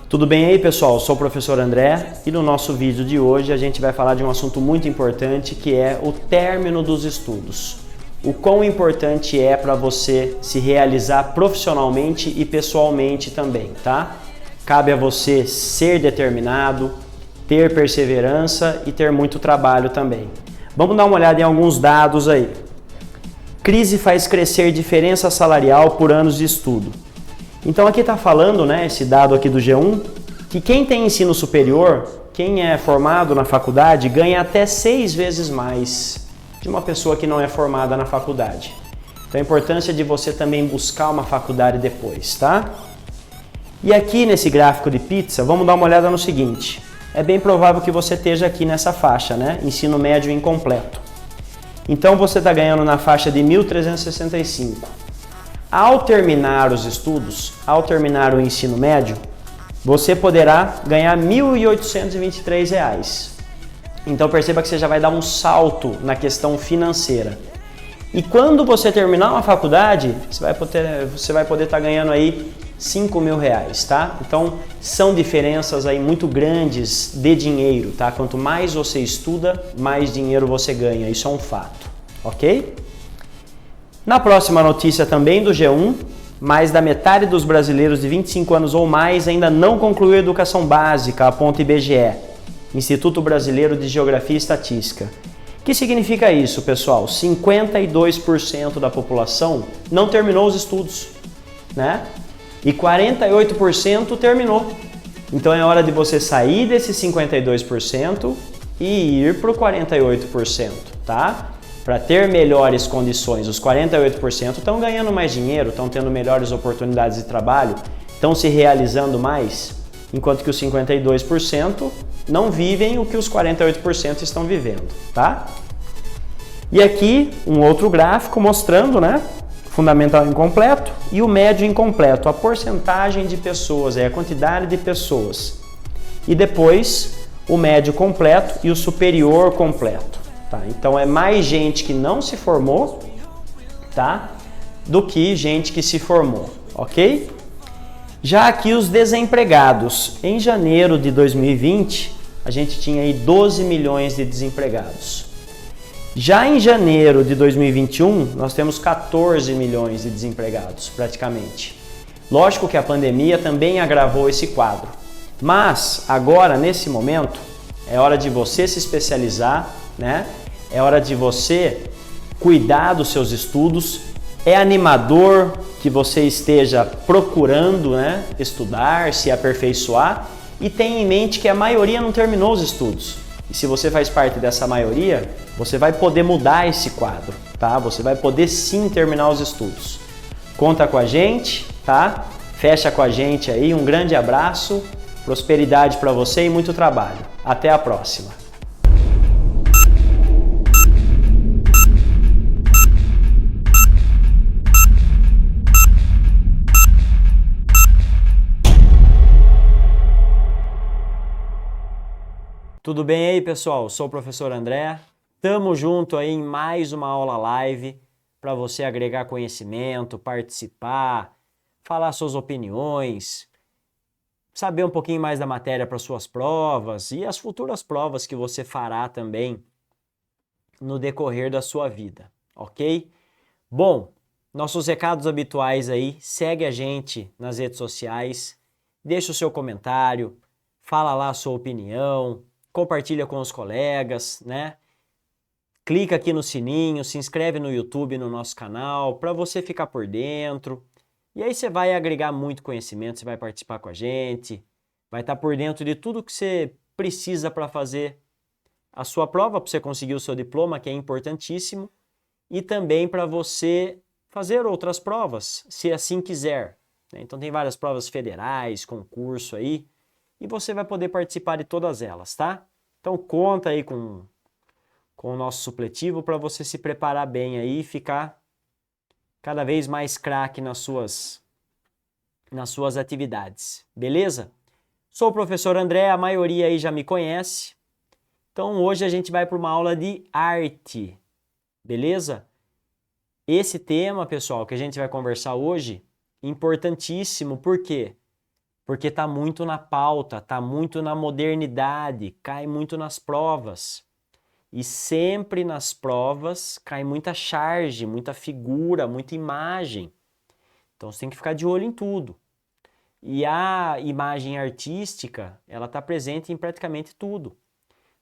Tudo bem aí, pessoal? Eu sou o professor André e no nosso vídeo de hoje a gente vai falar de um assunto muito importante que é o término dos estudos. O quão importante é para você se realizar profissionalmente e pessoalmente também, tá? Cabe a você ser determinado, ter perseverança e ter muito trabalho também. Vamos dar uma olhada em alguns dados aí. Crise faz crescer diferença salarial por anos de estudo. Então aqui está falando, né, esse dado aqui do G1, que quem tem ensino superior, quem é formado na faculdade, ganha até 6 vezes mais de uma pessoa que não é formada na faculdade. Então a importância de você também buscar uma faculdade depois, tá? E aqui nesse gráfico de pizza, vamos dar uma olhada no seguinte. É bem provável que você esteja aqui nessa faixa, né? Ensino médio incompleto. Então você está ganhando na faixa de 1.365. Ao terminar os estudos, ao terminar o ensino médio, você poderá ganhar R$ 1.823. Então perceba que você já vai dar um salto na questão financeira. E quando você terminar uma faculdade, você vai poder estar ganhando aí R$ 5.000, tá? Então são diferenças aí muito grandes de dinheiro, tá? Quanto mais você estuda, mais dinheiro você ganha. Isso é um fato, ok? Na próxima notícia também do G1, mais da metade dos brasileiros de 25 anos ou mais ainda não concluiu a educação básica, aponta IBGE, Instituto Brasileiro de Geografia e Estatística. O que significa isso, pessoal? 52% da população não terminou os estudos, né? E 48% terminou. Então é hora de você sair desses 52% e ir para o 48%, tá? Para ter melhores condições. Os 48% estão ganhando mais dinheiro, estão tendo melhores oportunidades de trabalho, estão se realizando mais, enquanto que os 52% não vivem o que os 48% estão vivendo, tá? E aqui um outro gráfico mostrando, né, fundamental incompleto e o médio incompleto, a porcentagem de pessoas, a quantidade de pessoas. E depois o médio completo e o superior completo. Tá, então é mais gente que não se formou, tá, do que gente que se formou, ok? Já aqui os desempregados. Em janeiro de 2020, a gente tinha aí 12 milhões de desempregados. Já em janeiro de 2021, nós temos 14 milhões de desempregados, praticamente. Lógico que a pandemia também agravou esse quadro. Mas agora, nesse momento, é hora de você se especializar, né? É hora de você cuidar dos seus estudos. É animador que você esteja procurando, né, estudar, se aperfeiçoar e tenha em mente que a maioria não terminou os estudos. E se você faz parte dessa maioria, você vai poder mudar esse quadro, tá? Você vai poder sim terminar os estudos. Conta com a gente, tá? Fecha com a gente aí. Um grande abraço, prosperidade para você e muito trabalho. Até a próxima. Tudo bem aí, pessoal? Sou o professor André. Tamo junto aí em mais uma aula live para você agregar conhecimento, participar, falar suas opiniões, saber um pouquinho mais da matéria para suas provas e as futuras provas que você fará também no decorrer da sua vida, ok? Bom, nossos recados habituais aí, segue a gente nas redes sociais, deixa o seu comentário, fala lá a sua opinião, compartilha com os colegas, né? Clica aqui no sininho, se inscreve no YouTube, no nosso canal, para você ficar por dentro. E aí você vai agregar muito conhecimento, você vai participar com a gente, vai estar por dentro de tudo que você precisa para fazer a sua prova, para você conseguir o seu diploma, que é importantíssimo, e também para você fazer outras provas, se assim quiser, né? Então tem várias provas federais, concurso aí, e você vai poder participar de todas elas, tá? Então conta aí com o nosso supletivo para você se preparar bem aí e ficar cada vez mais craque nas suas atividades, beleza? Sou o professor André, a maioria aí já me conhece. Então hoje a gente vai para uma aula de arte, beleza? Esse tema, pessoal, que a gente vai conversar hoje, importantíssimo, por quê? porque está muito na pauta, está muito na modernidade, cai muito nas provas. E sempre nas provas cai muita charge, muita figura, muita imagem. Então você tem que ficar de olho em tudo. E a imagem artística, ela está presente em praticamente tudo.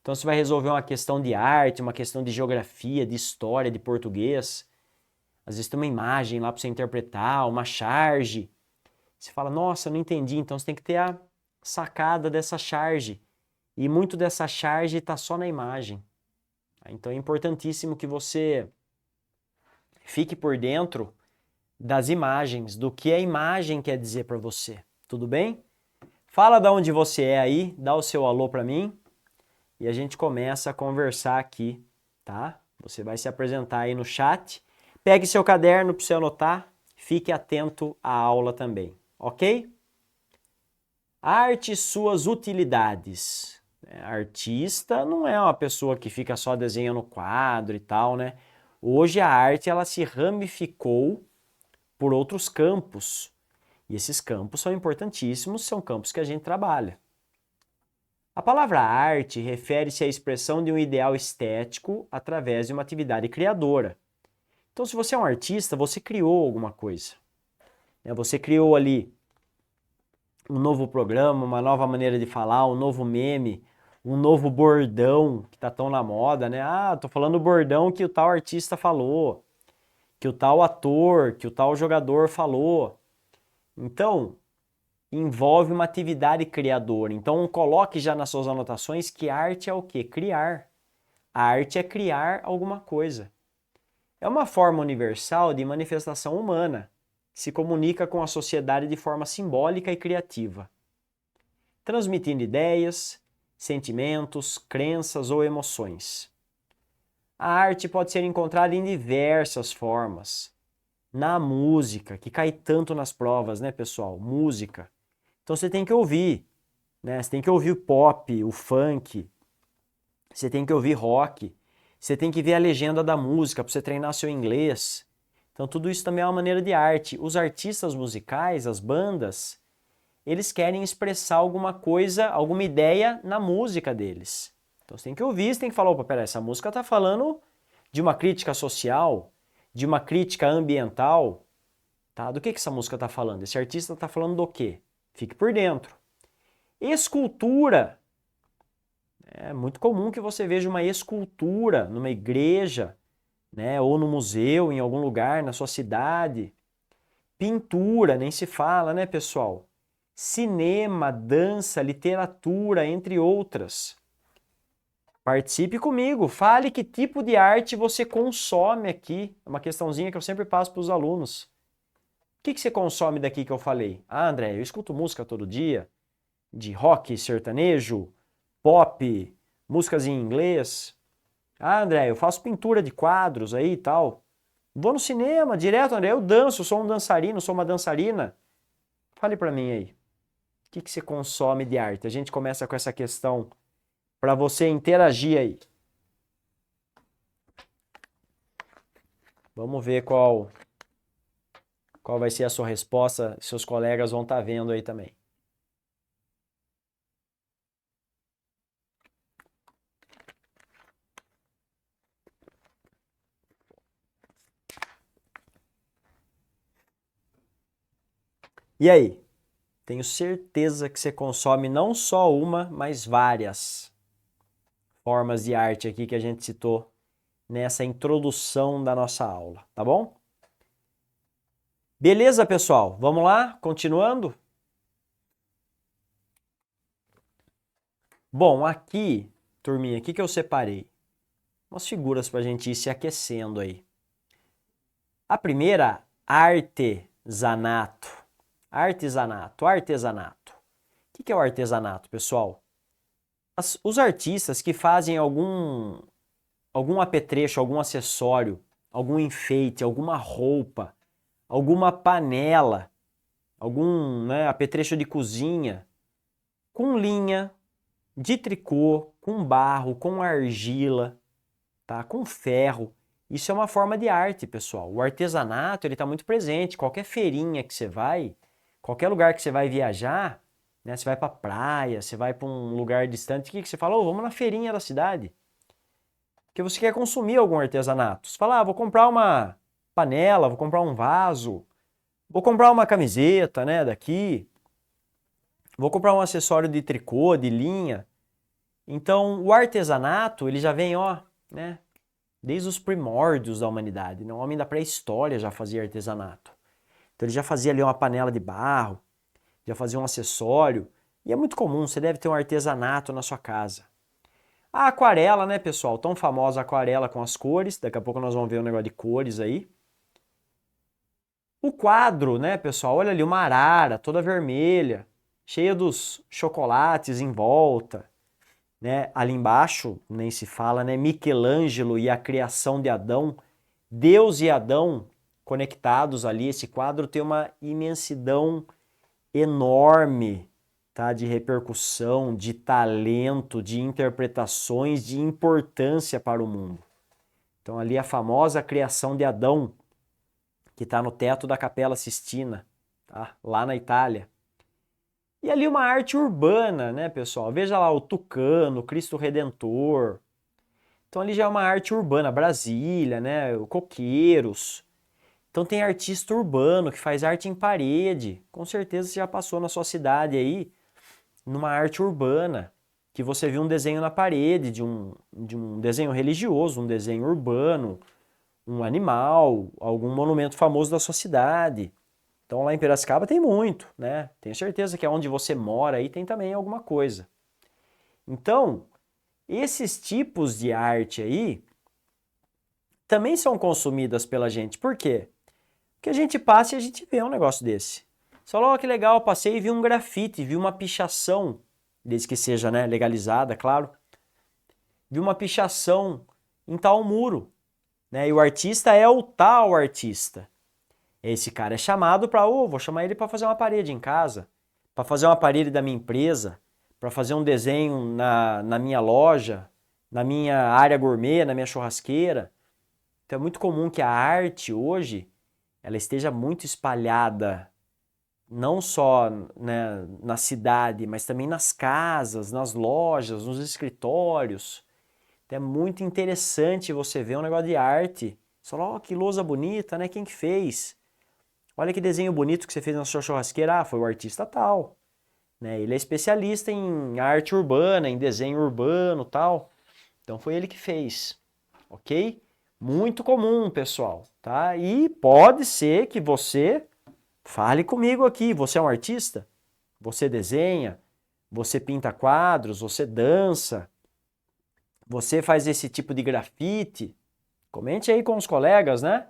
Então você vai resolver uma questão de arte, uma questão de geografia, de história, de português. Às vezes tem uma imagem lá para você interpretar, uma charge. Você fala, nossa, não entendi. Então você tem que ter a sacada dessa charge. E muito dessa charge está só na imagem. Então é importantíssimo que você fique por dentro das imagens, do que a imagem quer dizer para você. Tudo bem? Fala de onde você é aí, dá o seu alô para mim e a gente começa a conversar aqui, tá? Você vai se apresentar aí no chat. Pegue seu caderno para você anotar, fique atento à aula também, ok? Arte e suas utilidades. Artista não é uma pessoa que fica só desenhando quadro e tal, né? Hoje a arte ela se ramificou por outros campos. E esses campos são importantíssimos, são campos que a gente trabalha. A palavra arte refere-se à expressão de um ideal estético através de uma atividade criadora. Então, se você é um artista, você criou alguma coisa. Você criou ali um novo programa, uma nova maneira de falar, um novo meme, um novo bordão que está tão na moda, né? Ah, tô falando o bordão que o tal artista falou, que o tal ator, que o tal jogador falou. Então, envolve uma atividade criadora. Então, coloque já nas suas anotações que arte é o quê? Criar. A arte é criar alguma coisa. É uma forma universal de manifestação humana, que se comunica com a sociedade de forma simbólica e criativa, transmitindo ideias, sentimentos, crenças ou emoções. A arte pode ser encontrada em diversas formas. Na música, que cai tanto nas provas, né, pessoal? Música. Então você tem que ouvir, né? Você tem que ouvir o pop, o funk, você tem que ouvir rock, você tem que ver a legenda da música para você treinar seu inglês. Então tudo isso também é uma maneira de arte. Os artistas musicais, as bandas, eles querem expressar alguma coisa, alguma ideia na música deles. Então você tem que ouvir, você tem que falar, opa, peraí, essa música está falando de uma crítica social, de uma crítica ambiental, tá? Do que essa música está falando? Esse artista está falando do quê? Fique por dentro. Escultura. É muito comum que você veja uma escultura numa igreja, né? Ou no museu, em algum lugar, na sua cidade. Pintura, nem se fala, né, pessoal? Cinema, dança, literatura, entre outras. Participe comigo, fale que tipo de arte você consome aqui. É uma questãozinha que eu sempre passo para os alunos. O que você consome daqui que eu falei? Ah, André, eu escuto música todo dia, de rock, sertanejo, pop, músicas em inglês. Ah, André, eu faço pintura de quadros aí e tal. Vou no cinema direto, André, eu danço, sou um dançarino, sou uma dançarina. Fale para mim aí, o que você consome de arte? A gente começa com essa questão para você interagir aí. Vamos ver qual vai ser a sua resposta, seus colegas vão estar vendo aí também. E aí? Tenho certeza que você consome não só uma, mas várias formas de arte aqui que a gente citou nessa introdução da nossa aula, tá bom? Beleza, pessoal? Vamos lá? Continuando? Bom, aqui, turminha, o que eu separei? Umas figuras para a gente ir se aquecendo aí. A primeira, artesanato. Artesanato, artesanato. O que é o artesanato, pessoal? Os artistas que fazem algum apetrecho, algum acessório, algum enfeite, alguma roupa, alguma panela, algum apetrecho de cozinha, com linha, de tricô, com barro, com argila, tá? Com ferro. Isso é uma forma de arte, pessoal. O artesanato ele está muito presente. Qualquer feirinha que você vai, qualquer lugar que você vai viajar, né? Você vai para praia, você vai para um lugar distante, o que você fala? Oh, vamos na feirinha da cidade. Porque você quer consumir algum artesanato. Você fala, vou comprar uma panela, vou comprar um vaso, vou comprar uma camiseta, né, daqui, vou comprar um acessório de tricô, de linha. Então, o artesanato, ele já vem, ó, né, desde os primórdios da humanidade. Né? O homem da pré-história já fazia artesanato. Então, ele já fazia ali uma panela de barro, já fazia um acessório. E é muito comum, você deve ter um artesanato na sua casa. A aquarela, né, pessoal? Tão famosa a aquarela com as cores. Daqui a pouco nós vamos ver um negócio de cores aí. O quadro, né, pessoal? Olha ali, uma arara toda vermelha, cheia dos chocolates em volta. Né? Ali embaixo, nem se fala, né? Michelangelo e a criação de Adão. Deus e Adão conectados ali. Esse quadro tem uma imensidão enorme, tá? De repercussão, de talento, de interpretações, de importância para o mundo. Então ali a famosa criação de Adão, que está no teto da Capela Sistina, tá? Lá na Itália. E ali uma arte urbana, né, pessoal? Veja lá o Tucano, o Cristo Redentor. Então ali já é uma arte urbana, Brasília, né, o Coqueiros. Então tem artista urbano que faz arte em parede. Com certeza você já passou na sua cidade aí, numa arte urbana, que você viu um desenho na parede de um desenho religioso, um desenho urbano, um animal, algum monumento famoso da sua cidade. Então lá em Piracicaba tem muito, né? Tenho certeza que onde você mora aí tem também alguma coisa. Então, esses tipos de arte aí também são consumidas pela gente. Por quê? Porque a gente passa e a gente vê um negócio desse. Você fala, oh, que legal, passei e vi um grafite, vi uma pichação, desde que seja, né, legalizada, claro. Vi uma pichação em tal muro, né? E o artista é o tal artista. Esse cara é chamado para, vou chamar ele para fazer uma parede em casa, para fazer uma parede da minha empresa, para fazer um desenho na minha loja, na minha área gourmet, na minha churrasqueira. Então é muito comum que a arte hoje ela esteja muito espalhada, não só, né, na cidade, mas também nas casas, nas lojas, nos escritórios. Então é muito interessante você ver um negócio de arte. Você fala, oh, que lousa bonita, né? Quem que fez? Olha que desenho bonito que você fez na sua churrasqueira. Ah, foi o artista tal. Né? Ele é especialista em arte urbana, em desenho urbano tal. Então foi ele que fez. Ok? Muito comum, pessoal. Tá? E pode ser que você fale comigo aqui. Você é um artista? Você desenha? Você pinta quadros? Você dança? Você faz esse tipo de grafite? Comente aí com os colegas, né?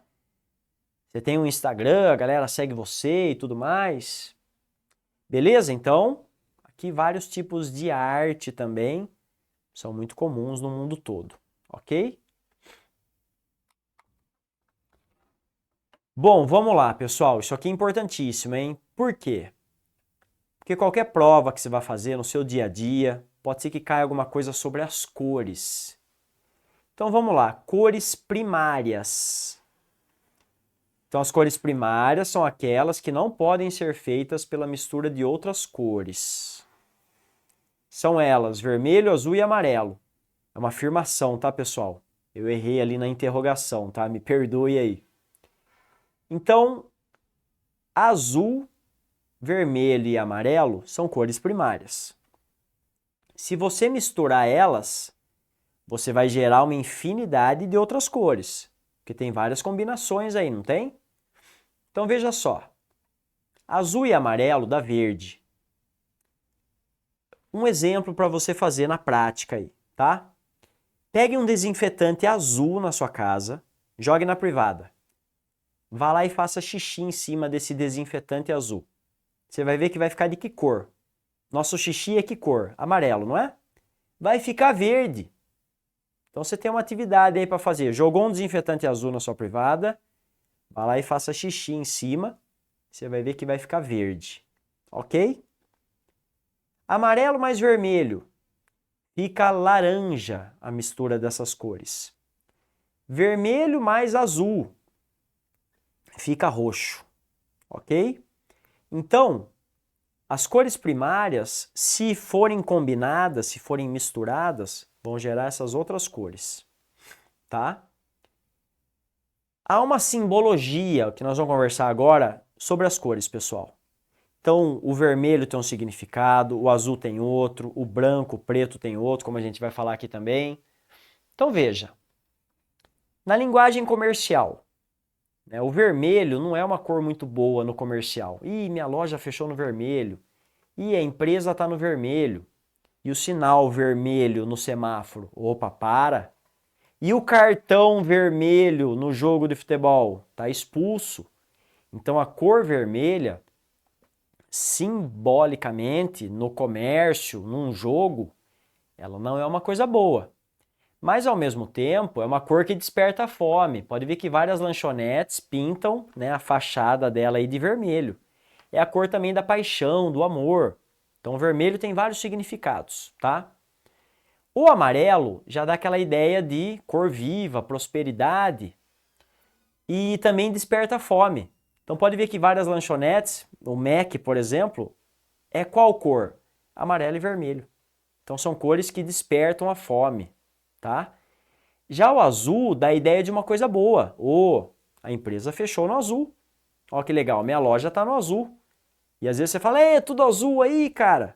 Você tem um Instagram, a galera segue você e tudo mais. Beleza? Então, aqui vários tipos de arte também são muito comuns no mundo todo, ok? Bom, vamos lá, pessoal. Isso aqui é importantíssimo, hein? Por quê? Porque qualquer prova que você vai fazer no seu dia a dia, pode ser que caia alguma coisa sobre as cores. Então vamos lá, cores primárias. Então as cores primárias são aquelas que não podem ser feitas pela mistura de outras cores. São elas vermelho, azul e amarelo. É uma afirmação, tá, pessoal? Eu errei ali na interrogação, tá? Me perdoe aí. Então, azul, vermelho e amarelo são cores primárias. Se você misturar elas, você vai gerar uma infinidade de outras cores, porque tem várias combinações aí, não tem? Então veja só, azul e amarelo dá verde. Um exemplo para você fazer na prática aí, tá? Pegue um desinfetante azul na sua casa, jogue na privada. Vá lá e faça xixi em cima desse desinfetante azul. Você vai ver que vai ficar de que cor? Nosso xixi é que cor? Amarelo, não é? Vai ficar verde. Então você tem uma atividade aí para fazer. Jogou um desinfetante azul na sua privada, vá lá e faça xixi em cima. Você vai ver que vai ficar verde. Ok? Amarelo mais vermelho. Fica laranja a mistura dessas cores. Vermelho mais azul. Fica roxo. Ok? Então, As cores primárias, se forem combinadas, se forem misturadas, vão gerar essas outras cores, tá? Há uma simbologia que nós vamos conversar agora sobre as cores, pessoal. Então, o vermelho tem um significado, o azul tem outro, o branco, o preto tem outro, como a gente vai falar aqui também. Então, veja, na linguagem comercial, né, o vermelho não é uma cor muito boa no comercial. Ih, minha loja fechou no vermelho. Ih, a empresa está no vermelho. E o sinal vermelho no semáforo? Opa, para. E o cartão vermelho no jogo de futebol? Está expulso. Então, a cor vermelha, simbolicamente, no comércio, num jogo, ela não é uma coisa boa. Mas, ao mesmo tempo, é uma cor que desperta a fome. Pode ver que várias lanchonetes pintam, né, a fachada dela aí de vermelho. É a cor também da paixão, do amor. Então, o vermelho tem vários significados, tá? O amarelo já dá aquela ideia de cor viva, prosperidade e também desperta a fome. Então, pode ver que várias lanchonetes, o Mac, por exemplo, é qual cor? Amarelo e vermelho. Então, são cores que despertam a fome. Tá? Já o azul dá a ideia de uma coisa boa. A empresa fechou no azul. Olha que legal, minha loja está no azul. E às vezes você fala, é tudo azul aí, cara.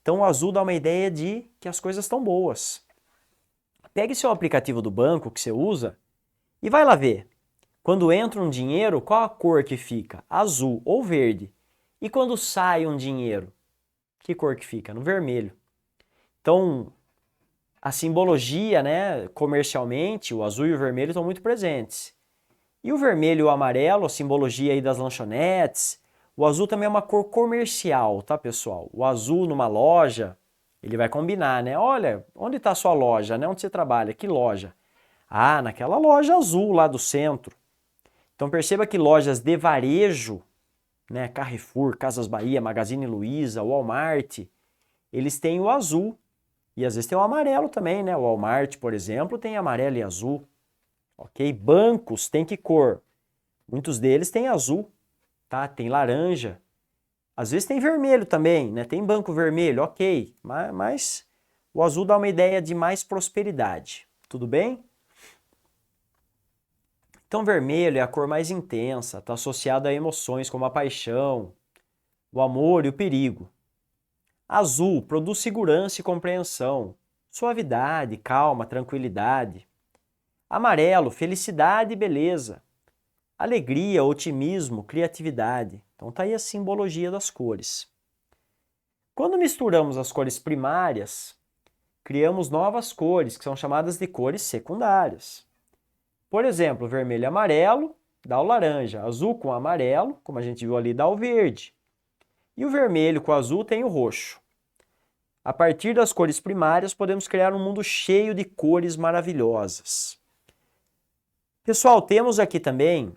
Então o azul dá uma ideia de que as coisas estão boas. Pegue seu aplicativo do banco que você usa e vai lá ver. Quando entra um dinheiro, qual a cor que fica? Azul ou verde. E quando sai um dinheiro, que cor que fica? No vermelho. Então, a simbologia, né, comercialmente, o azul e o vermelho estão muito presentes. E o vermelho e o amarelo, a simbologia aí das lanchonetes. O azul também é uma cor comercial, tá, pessoal? O azul numa loja, ele vai combinar, né? Olha, onde está a sua loja, né? Onde você trabalha? Que loja? Ah, naquela loja azul lá do centro. Então perceba que lojas de varejo, né, Carrefour, Casas Bahia, Magazine Luiza, Walmart, eles têm o azul. E às vezes tem o amarelo também, né? O Walmart, por exemplo, tem amarelo e azul. Ok? Bancos tem que cor? Muitos deles têm azul, tá? Tem laranja. Às vezes tem vermelho também, né? Tem banco vermelho, ok. Mas o azul dá uma ideia de mais prosperidade. Tudo bem? Então, vermelho é a cor mais intensa, está associado a emoções como a paixão, o amor e o perigo. Azul produz segurança e compreensão, suavidade, calma, tranquilidade. Amarelo, felicidade e beleza. Alegria, otimismo, criatividade. Então tá aí a simbologia das cores. Quando misturamos as cores primárias, criamos novas cores, que são chamadas de cores secundárias. Por exemplo, vermelho e amarelo dá o laranja, azul com amarelo, como a gente viu ali, dá o verde. E o vermelho com o azul tem o roxo. A partir das cores primárias, podemos criar um mundo cheio de cores maravilhosas. Pessoal, temos aqui também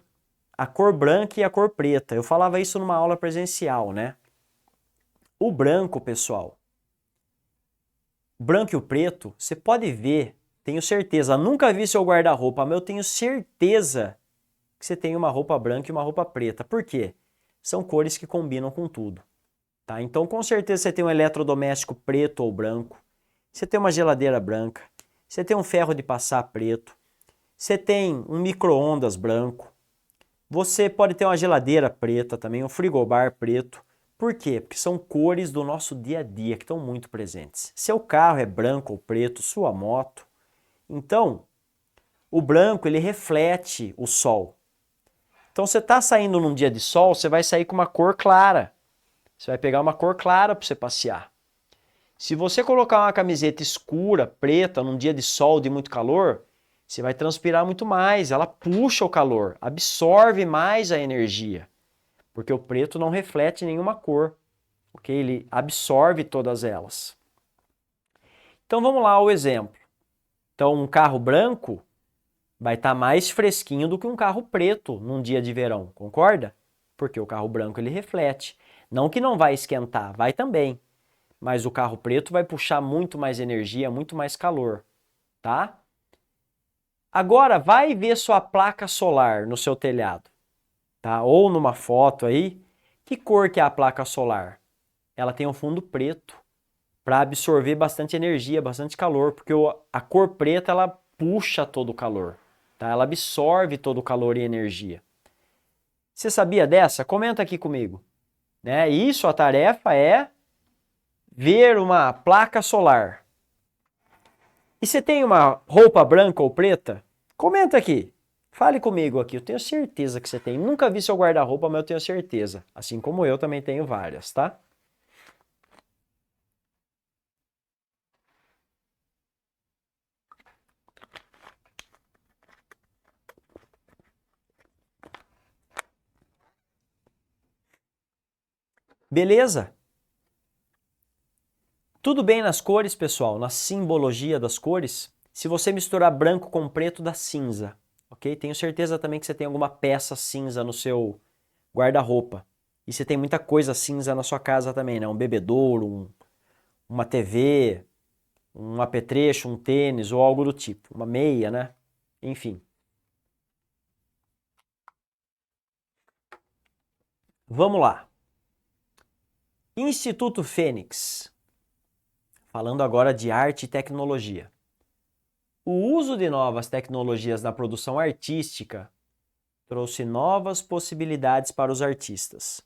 a cor branca e a cor preta. Eu falava isso numa aula presencial, né? O branco, pessoal, o branco e o preto, você pode ver, tenho certeza, nunca vi seu guarda-roupa, mas eu tenho certeza que você tem uma roupa branca e uma roupa preta. Por quê? São cores que combinam com tudo. Tá? Então, com certeza, você tem um eletrodoméstico preto ou branco, você tem uma geladeira branca, você tem um ferro de passar preto, você tem um micro-ondas branco, você pode ter uma geladeira preta também, um frigobar preto. Por quê? Porque são cores do nosso dia a dia que estão muito presentes. Seu carro é branco ou preto, sua moto. Então, o branco ele reflete o sol. Então, você está saindo num dia de sol, você vai sair com uma cor clara. Você vai pegar uma cor clara para você passear. Se você colocar uma camiseta escura, preta, num dia de sol, de muito calor, você vai transpirar muito mais, ela puxa o calor, absorve mais a energia, porque o preto não reflete nenhuma cor, ok? Ele absorve todas elas. Então vamos lá ao exemplo. Então um carro branco vai estar mais fresquinho do que um carro preto num dia de verão, concorda? Porque o carro branco ele reflete. Não que não vai esquentar, vai também. Mas o carro preto vai puxar muito mais energia, muito mais calor, tá? Agora vai ver sua placa solar no seu telhado, tá? Ou numa foto aí. Que cor que é a placa solar? ela tem um fundo preto para absorver bastante energia, bastante calor, porque a cor preta ela puxa todo o calor, tá? Ela absorve todo o calor e energia. Você sabia dessa? Comenta aqui comigo. Né? Isso, a tarefa é ver uma placa solar. E você tem uma roupa branca ou preta? Comenta aqui. Fale comigo aqui. Eu tenho certeza que você tem. Nunca vi seu guarda-roupa, mas eu tenho certeza. Assim como eu também tenho várias, tá? Beleza? Tudo bem nas cores, pessoal? Na simbologia das cores? Se você misturar branco com preto, dá cinza, ok? Tenho certeza também que você tem alguma peça cinza no seu guarda-roupa. E você tem muita coisa cinza na sua casa também, né? Um bebedouro, uma TV, um apetrecho, um tênis ou algo do tipo. Uma meia, né? Enfim. Vamos lá. Instituto Fênix. Falando agora de arte e tecnologia. O uso de novas tecnologias na produção artística trouxe novas possibilidades para os artistas.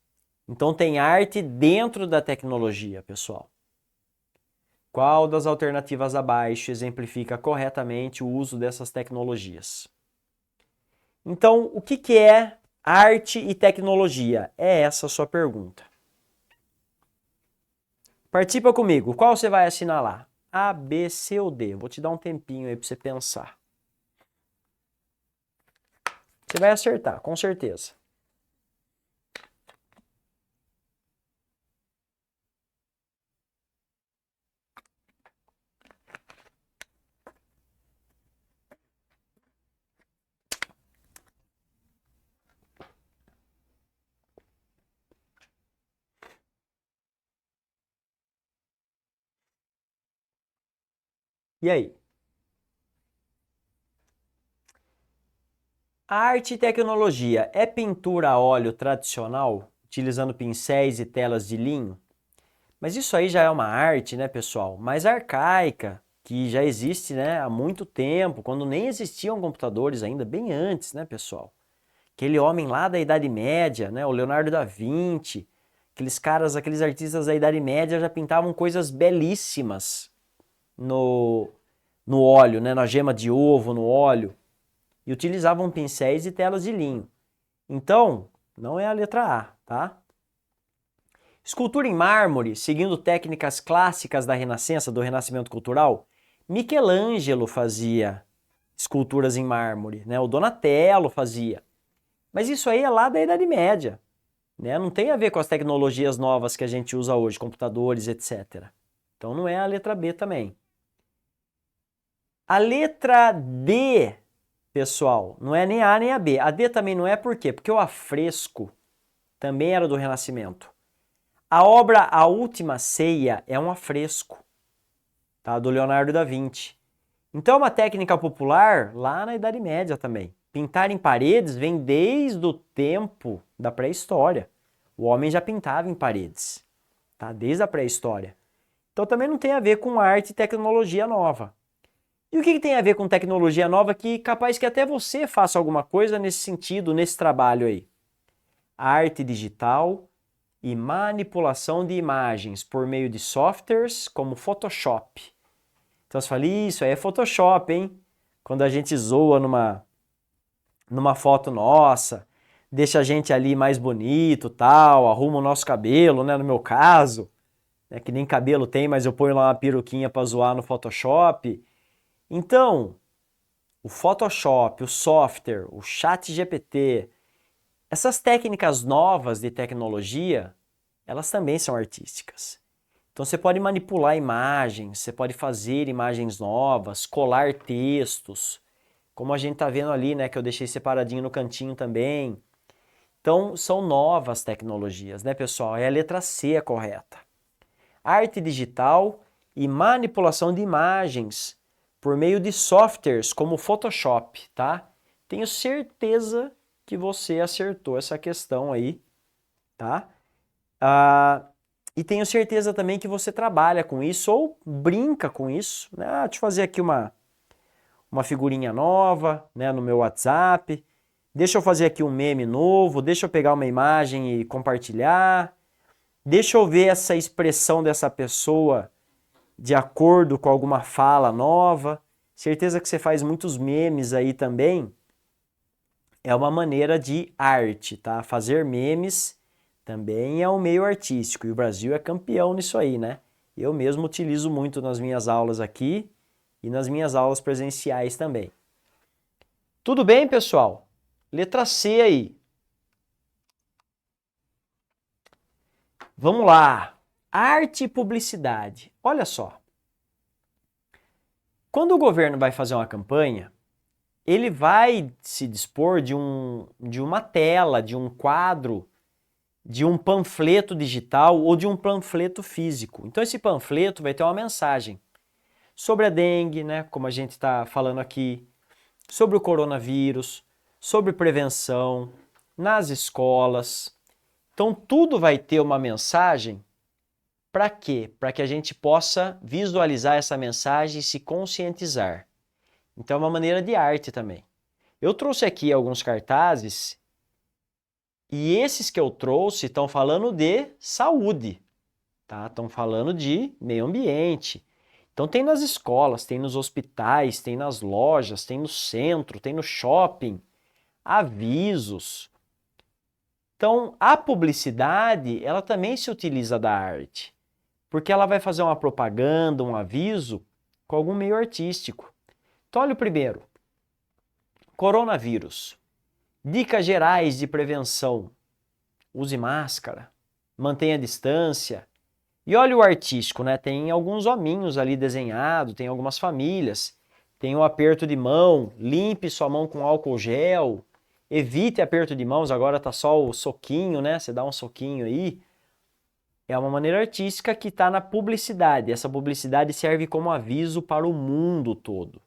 Então tem arte dentro da tecnologia, pessoal. Qual das alternativas abaixo exemplifica corretamente o uso dessas tecnologias? Então, o que é arte e tecnologia? É essa a sua pergunta. Participa comigo. Qual você vai assinalar? A, B, C ou D? Vou te dar um tempinho aí para você pensar. Você vai acertar, com certeza. E aí? Arte e tecnologia é pintura a óleo tradicional, utilizando pincéis e telas de linho? Mas isso aí já é uma arte, né, pessoal, mais arcaica, que já existe, né, há muito tempo, quando nem existiam computadores ainda, bem antes, né, pessoal? Aquele homem lá da Idade Média, né, o Leonardo da Vinci, aqueles caras, aqueles artistas da Idade Média já pintavam coisas belíssimas no, no óleo, né, na gema de ovo, no óleo, e utilizavam pincéis e telas de linho. Então, não é a letra A, tá? Escultura em mármore, seguindo técnicas clássicas da Renascença, do Renascimento Cultural, Michelangelo fazia esculturas em mármore, né? O Donatello fazia. Mas isso aí é lá da Idade Média, né? Não tem a ver com as tecnologias novas que a gente usa hoje, computadores, etc. Então não é a letra B também. A letra D, pessoal, não é nem a nem a B. A D também não é por quê? Porque o afresco também era do Renascimento. A obra A Última Ceia é um afresco, tá? Do Leonardo da Vinci. Então é uma técnica popular lá na Idade Média também. Pintar em paredes vem desde o tempo da pré-história. O homem já pintava em paredes, tá? Desde a pré-história. Então também não tem a ver com arte e tecnologia nova. E o que tem a ver com tecnologia nova que capaz que até você faça alguma coisa nesse sentido, nesse trabalho aí? Arte digital e manipulação de imagens por meio de softwares como Photoshop. Então você fala, isso aí é Photoshop, hein? Quando a gente zoa numa foto nossa, deixa a gente ali mais bonito, tal, arruma o nosso cabelo, né? No meu caso, né? Que nem cabelo tem, mas eu ponho lá uma peruquinha para zoar no Photoshop. Então, o Photoshop, o software, o ChatGPT, essas técnicas novas de tecnologia, elas também são artísticas. Então você pode manipular imagens, você pode fazer imagens novas, colar textos, como a gente está vendo ali, né, que eu deixei separadinho no cantinho também. Então são novas tecnologias, né, pessoal? É a letra C a correta. Arte digital e manipulação de imagens por meio de softwares como Photoshop, tá? Tenho certeza que você acertou essa questão aí, tá? E tenho certeza também que você trabalha com isso ou brinca com isso, né? Ah, deixa eu fazer aqui uma figurinha nova, né, no meu WhatsApp. Deixa eu fazer aqui um meme novo, deixa eu pegar uma imagem e compartilhar. Deixa eu ver essa expressão dessa pessoa de acordo com alguma fala nova. Certeza que você faz muitos memes aí também. É uma maneira de arte, tá? Fazer memes também é um meio artístico e o Brasil é campeão nisso aí, né? Eu mesmo utilizo muito nas minhas aulas aqui e nas minhas aulas presenciais também. Tudo bem, pessoal? Letra C aí. Vamos lá. Arte e publicidade. Olha só. Quando o governo vai fazer uma campanha, ele vai se dispor de uma tela, de um quadro, de um panfleto digital ou de um panfleto físico. Então esse panfleto vai ter uma mensagem sobre a dengue, né, como a gente está falando aqui, sobre o coronavírus, sobre prevenção, nas escolas. Então tudo vai ter uma mensagem. Para quê? Para que a gente possa visualizar essa mensagem e se conscientizar. Então é uma maneira de arte também. Eu trouxe aqui alguns cartazes e esses que eu trouxe estão falando de saúde, tá? Estão falando de meio ambiente. Então tem nas escolas, tem nos hospitais, tem nas lojas, tem no centro, tem no shopping, avisos. Então a publicidade, ela também se utiliza da arte, porque ela vai fazer uma propaganda, um aviso com algum meio artístico. Então olha o primeiro. Coronavírus. Dicas gerais de prevenção. Use máscara, mantenha a distância. E olha o artístico, né? Tem alguns hominhos ali desenhados, tem algumas famílias. Tem um aperto de mão, limpe sua mão com álcool gel. Evite aperto de mãos, agora tá só o soquinho, né? Você dá um soquinho aí. É uma maneira artística que está na publicidade. Essa publicidade serve como aviso para o mundo todo.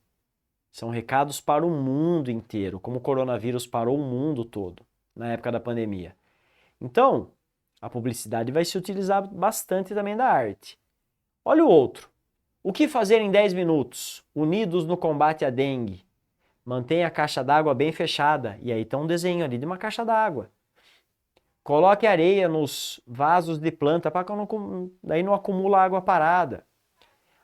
São recados para o mundo inteiro, como o coronavírus parou o mundo todo na época da pandemia. Então, a publicidade vai se utilizar bastante também da arte. Olha o outro. O que fazer em 10 minutos? Unidos no combate à dengue. Mantenha a caixa d'água bem fechada. E aí está um desenho ali de uma caixa d'água. Coloque areia nos vasos de planta para que daí não acumula água parada.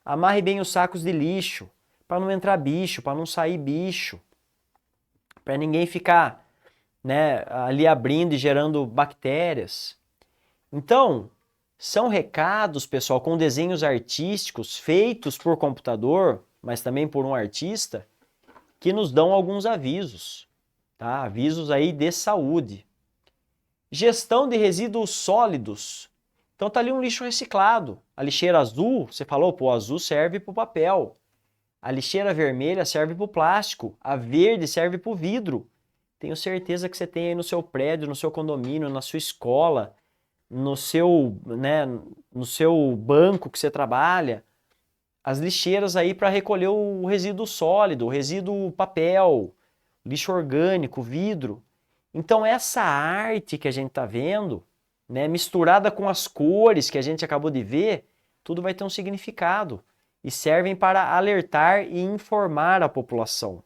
Amarre bem os sacos de lixo para não entrar bicho, para não sair bicho. Para ninguém ficar, né, ali abrindo e gerando bactérias. Então, são recados, pessoal, com desenhos artísticos feitos por computador, mas também por um artista, que nos dão alguns avisos, tá? Avisos aí de saúde. Gestão de resíduos sólidos. Então tá ali um lixo reciclado. A lixeira azul, você falou, pô, azul serve para o papel. A lixeira vermelha serve para o plástico. A verde serve para o vidro. Tenho certeza que você tem aí no seu prédio, no seu condomínio, na sua escola, no seu, né, no seu banco que você trabalha, as lixeiras aí para recolher o resíduo sólido, o resíduo papel, lixo orgânico, vidro. Então essa arte que a gente está vendo, né, misturada com as cores que a gente acabou de ver, tudo vai ter um significado e servem para alertar e informar a população.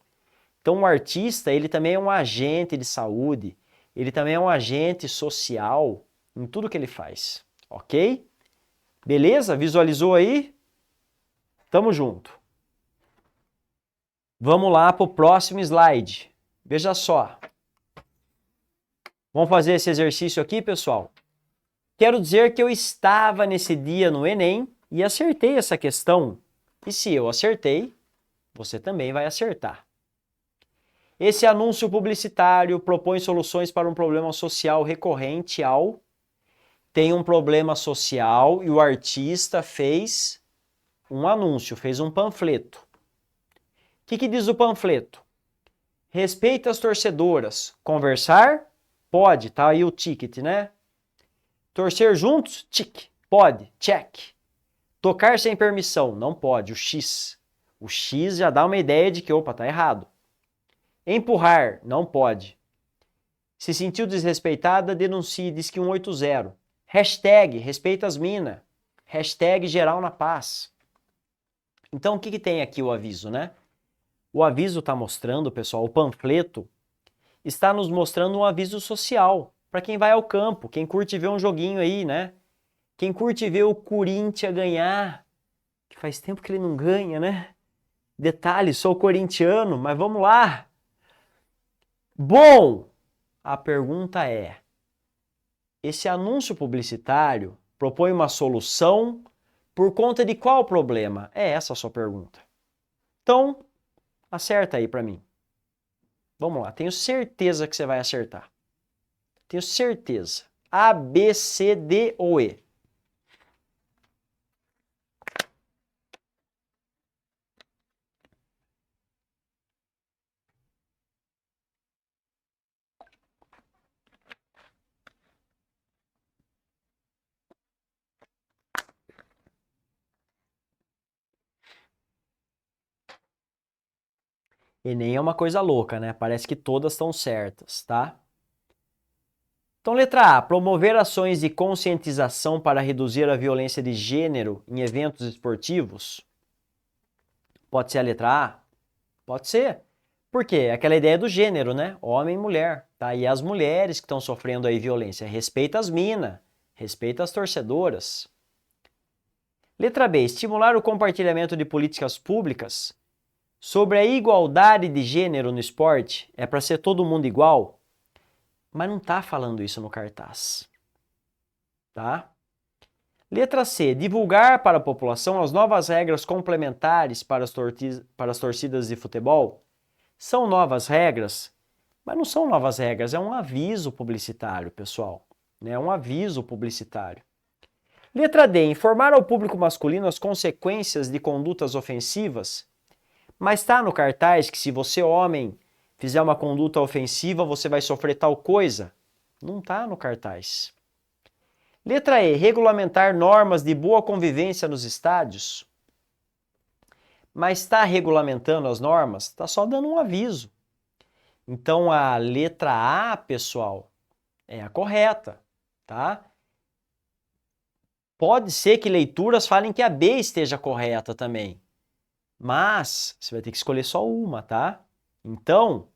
Então o artista, ele também é um agente de saúde, ele também é um agente social em tudo que ele faz, ok? Beleza? Visualizou aí? Tamo junto. Vamos lá para o próximo slide. Veja só. Vamos fazer esse exercício aqui, pessoal? Quero dizer que eu estava nesse dia no Enem e acertei essa questão. E se eu acertei, você também vai acertar. Esse anúncio publicitário propõe soluções para um problema social recorrente ao... Tem um problema social e o artista fez um anúncio, fez um panfleto. O que diz o panfleto? Respeita as torcedoras. Conversar? Pode, tá aí o ticket, né? Torcer juntos? Tic. Pode, check. Tocar sem permissão? Não pode, o X. O X já dá uma ideia de que, opa, tá errado. Empurrar? Não pode. Se sentiu desrespeitada, denuncie, diz que 180. Hashtag respeita as mina. Hashtag geral na paz. Então, o que tem aqui o aviso, né? O aviso está mostrando, pessoal, o panfleto está nos mostrando um aviso social para quem vai ao campo, quem curte ver um joguinho aí, né? Quem curte ver o Corinthians ganhar, que faz tempo que ele não ganha, né? Detalhe, sou corintiano, mas vamos lá. Bom, a pergunta é, esse anúncio publicitário propõe uma solução por conta de qual problema? É essa a sua pergunta. Então, acerta aí para mim. Vamos lá, tenho certeza que você vai acertar. Tenho certeza. A, B, C, D ou E? Enem é uma coisa louca, né? Parece que todas estão certas, tá? Então, letra A, promover ações de conscientização para reduzir a violência de gênero em eventos esportivos. Pode ser a letra A? Pode ser. Por quê? Aquela ideia do gênero, né? Homem e mulher, tá? E as mulheres que estão sofrendo aí violência. Respeita as minas, respeita as torcedoras. Letra B, estimular o compartilhamento de políticas públicas sobre a igualdade de gênero no esporte. É para ser todo mundo igual? Mas não está falando isso no cartaz, tá? Letra C, divulgar para a população as novas regras complementares para as torcidas de futebol. São novas regras, mas não são novas regras, é um aviso publicitário, pessoal. É um aviso publicitário. Letra D, informar ao público masculino as consequências de condutas ofensivas. Mas está no cartaz que se você, homem, fizer uma conduta ofensiva, você vai sofrer tal coisa? Não está no cartaz. Letra E, regulamentar normas de boa convivência nos estádios. Mas está regulamentando as normas? Está só dando um aviso. Então a letra A, pessoal, é a correta, tá? Pode ser que leituras falem que a B esteja correta também. Mas você vai ter que escolher só uma, tá? Então,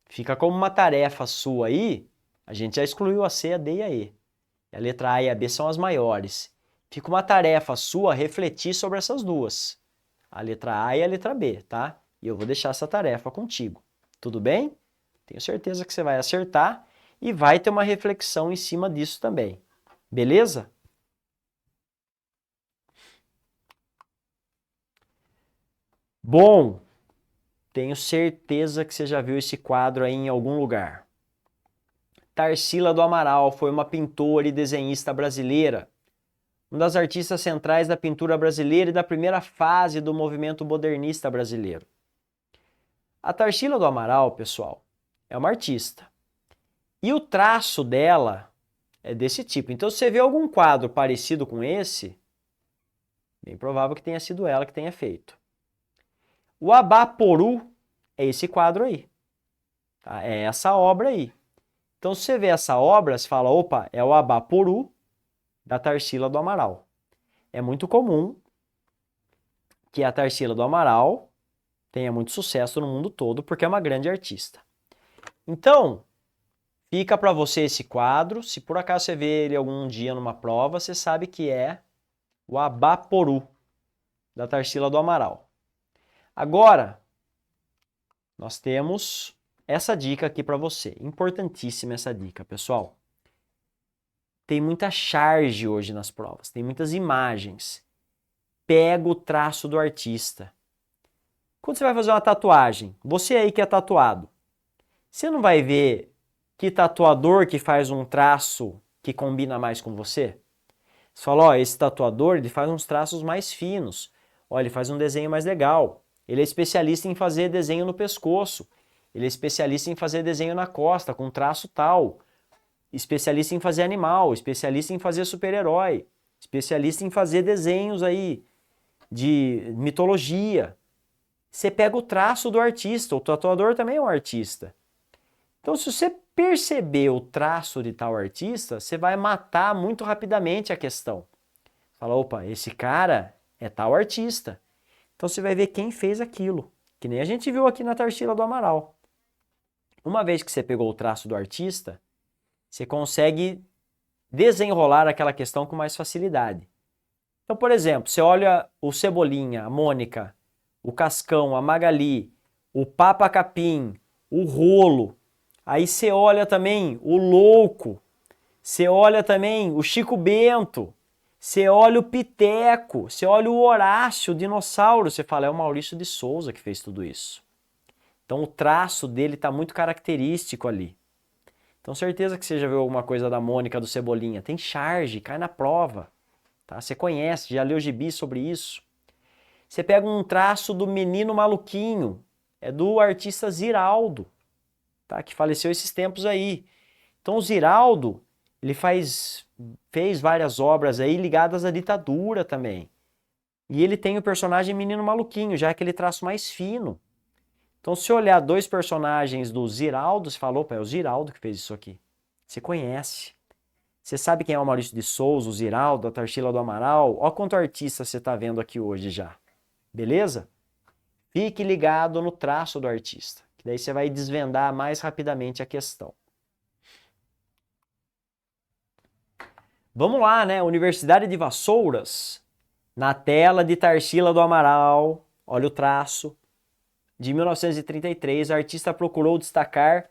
fica como uma tarefa sua aí. A gente já excluiu a C, a D e a E. A letra A e a B são as maiores. Fica uma tarefa sua refletir sobre essas duas. A letra A e a letra B, tá? E eu vou deixar essa tarefa contigo. Tudo bem? Tenho certeza que você vai acertar e vai ter uma reflexão em cima disso também. Beleza? Bom, tenho certeza que você já viu esse quadro aí em algum lugar. Tarsila do Amaral foi uma pintora e desenhista brasileira, uma das artistas centrais da pintura brasileira e da primeira fase do movimento modernista brasileiro. A Tarsila do Amaral, pessoal, é uma artista. E o traço dela é desse tipo. Então, se você vê algum quadro parecido com esse, bem provável que tenha sido ela que tenha feito. O Abaporu é esse quadro aí. Tá? É essa obra aí. Então, se você vê essa obra, você fala, opa, é o Abaporu da Tarsila do Amaral. É muito comum que a Tarsila do Amaral tenha muito sucesso no mundo todo, porque é uma grande artista. Então, fica para você esse quadro. Se por acaso você vê ele algum dia numa prova, você sabe que é o Abaporu da Tarsila do Amaral. Agora, nós temos essa dica aqui para você. Importantíssima essa dica, pessoal. Tem muita charge hoje nas provas, tem muitas imagens. Pega o traço do artista. Quando você vai fazer uma tatuagem, você aí que é tatuado, você não vai ver que tatuador que faz um traço que combina mais com você? Você fala, ó, esse tatuador ele faz uns traços mais finos, ó, ele faz um desenho mais legal. Ele é especialista em fazer desenho no pescoço, ele é especialista em fazer desenho na costa, com traço tal. Especialista em fazer animal, especialista em fazer super-herói, especialista em fazer desenhos aí de mitologia. Você pega o traço do artista, o tatuador também é um artista. Então, se você perceber o traço de tal artista, você vai matar muito rapidamente a questão. Fala, opa, esse cara é tal artista. Então você vai ver quem fez aquilo. Que nem a gente viu aqui na Tarsila do Amaral. Uma vez que você pegou o traço do artista, você consegue desenrolar aquela questão com mais facilidade. Então, por exemplo, você olha o Cebolinha, a Mônica, o Cascão, a Magali, o Papa Capim, o Rolo. Aí você olha também o Louco, você olha também o Chico Bento, você olha o Piteco, você olha o Horácio, o Dinossauro, você fala, é o Maurício de Souza que fez tudo isso. Então o traço dele está muito característico ali. Então certeza que você já viu alguma coisa da Mônica, do Cebolinha. Tem charge, cai na prova. Tá? Você conhece, já leu gibi sobre isso. Você pega um traço do Menino Maluquinho, é do artista Ziraldo, tá? Que faleceu esses tempos aí. Então o Ziraldo, ele fez várias obras aí ligadas à ditadura também. E ele tem o personagem Menino Maluquinho, já é aquele traço mais fino. Então se olhar dois personagens do Ziraldo, você fala, opa, é o Ziraldo que fez isso aqui. Você conhece. Você sabe quem é o Maurício de Souza, o Ziraldo, a Tarsila do Amaral? Olha quanto artista você está vendo aqui hoje já. Beleza? Fique ligado no traço do artista, que daí você vai desvendar mais rapidamente a questão. Vamos lá, né? Universidade de Vassouras, na tela de Tarsila do Amaral, olha o traço. De 1933, a artista procurou destacar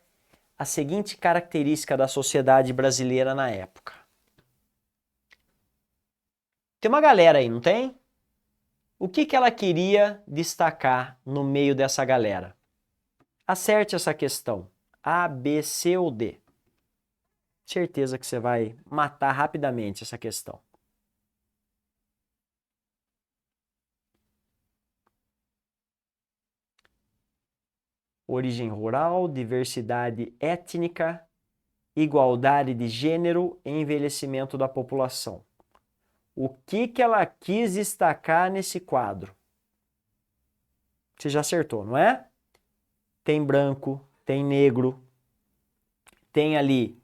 a seguinte característica da sociedade brasileira na época. Tem uma galera aí, não tem? O que ela queria destacar no meio dessa galera? Acerte essa questão. A, B, C ou D? Certeza que você vai matar rapidamente essa questão. Origem rural, diversidade étnica, igualdade de gênero e envelhecimento da população. O que ela quis destacar nesse quadro? Você já acertou, não é? Tem branco, tem negro, tem ali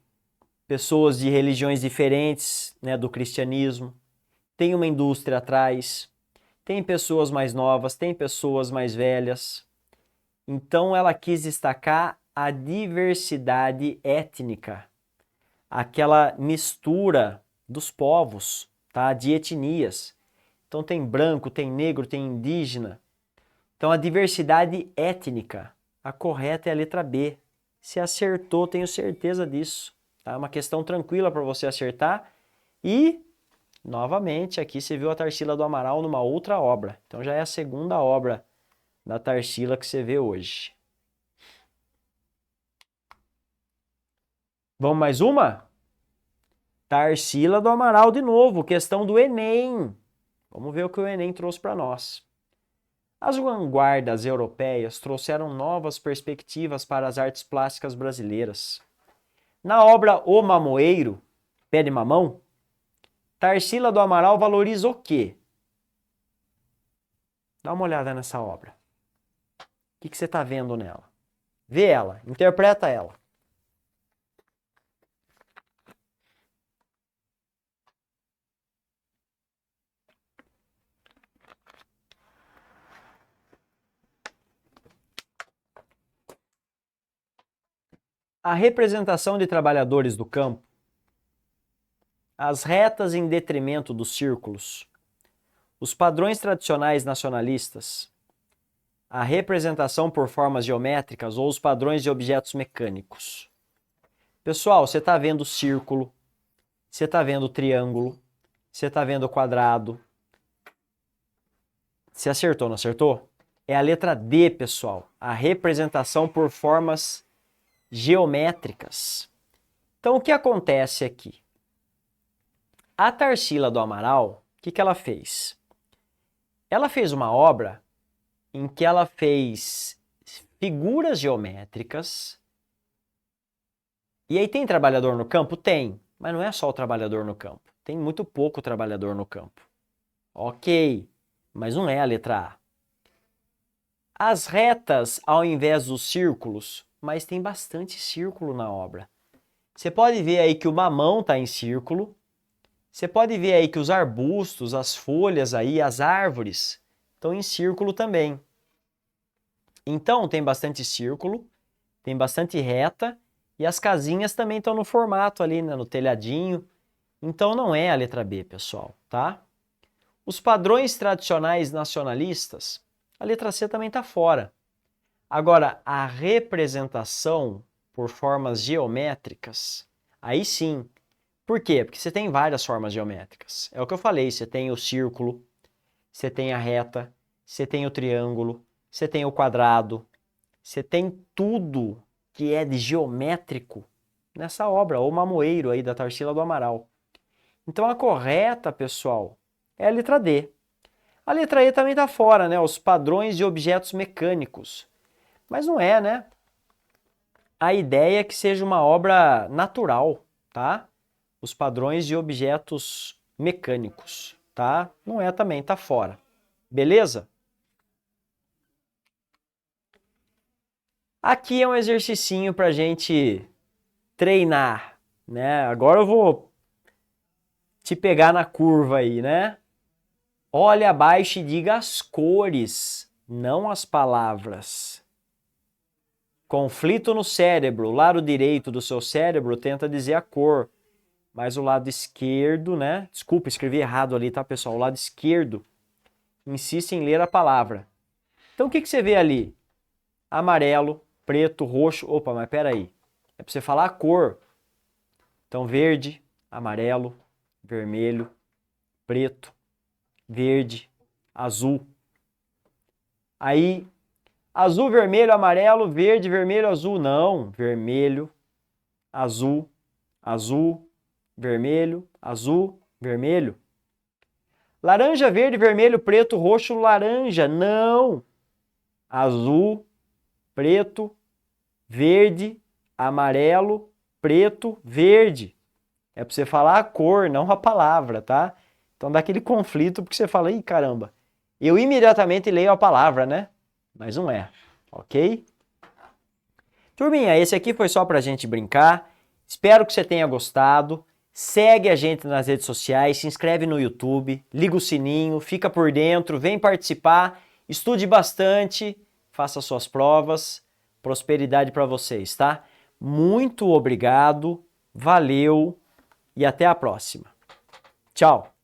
pessoas de religiões diferentes, né, do cristianismo, tem uma indústria atrás, tem pessoas mais novas, tem pessoas mais velhas. Então ela quis destacar a diversidade étnica, aquela mistura dos povos, tá? De etnias. Então tem branco, tem negro, tem indígena. Então a diversidade étnica, a correta é a letra B. Se acertou, tenho certeza disso. Tá? É uma questão tranquila para você acertar. E, novamente, aqui você viu a Tarsila do Amaral numa outra obra. Então já é a segunda obra da Tarsila que você vê hoje. Vamos mais uma? Tarsila do Amaral de novo, questão do Enem. Vamos ver o que o Enem trouxe para nós. As vanguardas europeias trouxeram novas perspectivas para as artes plásticas brasileiras. Na obra O Mamoeiro, Pé de Mamão, Tarsila do Amaral valoriza o quê? Dá uma olhada nessa obra. O que você está vendo nela? Vê ela, interpreta ela. A representação de trabalhadores do campo, as retas em detrimento dos círculos, os padrões tradicionais nacionalistas, a representação por formas geométricas ou os padrões de objetos mecânicos. Pessoal, você está vendo o círculo, você está vendo o triângulo, você está vendo o quadrado. Você acertou, não acertou? É a letra D, pessoal. A representação por formas geométricas. Então, o que acontece aqui? A Tarsila do Amaral, o que ela fez? Ela fez uma obra em que ela fez figuras geométricas. E aí tem trabalhador no campo? Tem, mas não é só o trabalhador no campo. Tem muito pouco trabalhador no campo. Ok, mas não é a letra A. As retas ao invés dos círculos, mas tem bastante círculo na obra. Você pode ver aí que o mamão está em círculo. Você pode ver aí que os arbustos, as folhas aí, as árvores estão em círculo também. Então tem bastante círculo, tem bastante reta e as casinhas também estão no formato ali, né, no telhadinho. Então não é a letra B, pessoal, tá? Os padrões tradicionais nacionalistas, a letra C também está fora. Agora, a representação por formas geométricas, aí sim. Por quê? Porque você tem várias formas geométricas. É o que eu falei, você tem o círculo, você tem a reta, você tem o triângulo, você tem o quadrado, você tem tudo que é de geométrico nessa obra, o Mamoeiro aí da Tarsila do Amaral. Então a correta, pessoal, é a letra D. A letra E também está fora, né? Os padrões de objetos mecânicos. Mas não é, né? A ideia é que seja uma obra natural, tá? Os padrões de objetos mecânicos, tá? Não é também, tá fora. Beleza? Aqui é um exercicinho para a gente treinar, né? Agora eu vou te pegar na curva aí, né? Olhe abaixo e diga as cores, não as palavras. Conflito no cérebro. O lado direito do seu cérebro tenta dizer a cor, mas o lado esquerdo, né? Desculpa, escrevi errado ali, tá, pessoal? O lado esquerdo insiste em ler a palavra. Então o que você vê ali? Amarelo, preto, roxo. Opa, mas peraí. É para você falar a cor. Então verde, amarelo, vermelho, preto, verde, azul. Aí, azul, vermelho, amarelo, verde, vermelho, azul. Não, vermelho, azul, azul, vermelho, azul, vermelho. Laranja, verde, vermelho, preto, roxo, laranja. Não. Azul, preto, verde, amarelo, preto, verde. É para você falar a cor, não a palavra, tá? Então dá aquele conflito porque você fala, ih, caramba, eu imediatamente leio a palavra, né? Mas não é, ok? Turminha, esse aqui foi só pra gente brincar. Espero que você tenha gostado. Segue a gente nas redes sociais, se inscreve no YouTube, liga o sininho, fica por dentro, vem participar, estude bastante, faça suas provas. Prosperidade para vocês, tá? Muito obrigado, valeu e até a próxima. Tchau!